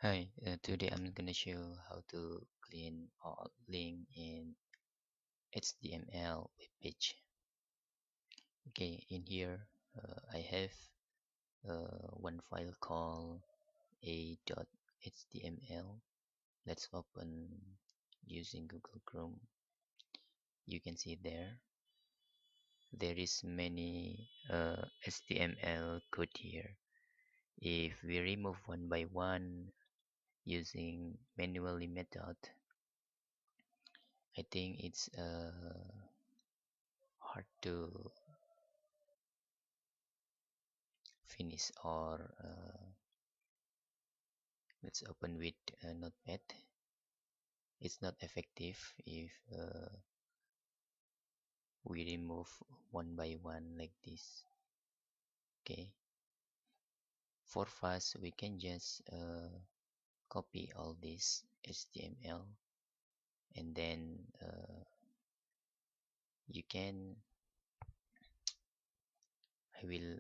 Hi, today I'm gonna show how to clean all link in HTML web page. Okay, in here I have one file called a.html. Let's open using Google Chrome. You can see there is many HTML code here. If we remove one by one using manually method, I think it's hard to finish or let's open with notepad. It's not effective if we remove one by one like this. Okay, for fast we can just copy all this HTML, and then you can I will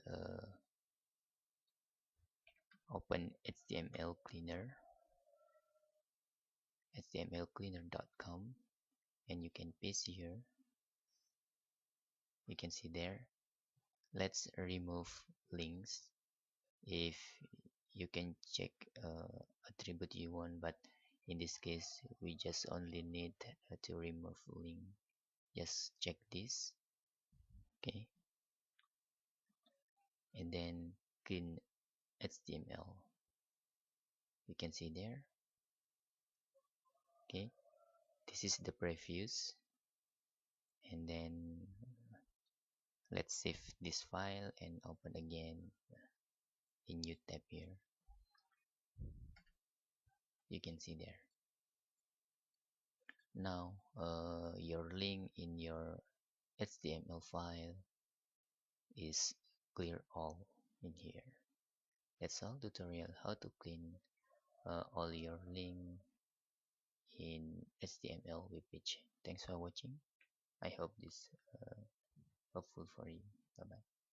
open htmlcleaner.com, and you can paste here. You can see there. Let's remove links. If you can check attribute you want, but in this case we just only need to remove link. Just check this. Okay, and then clean HTML. You can see there. Okay, this is the previews, and then let's save this file and open again in new tab here. You can see there. Now your link in your HTML file is clear all in here. That's all tutorial how to clean all your link in HTML web page. Thanks for watching. I hope this helpful for you. Bye bye.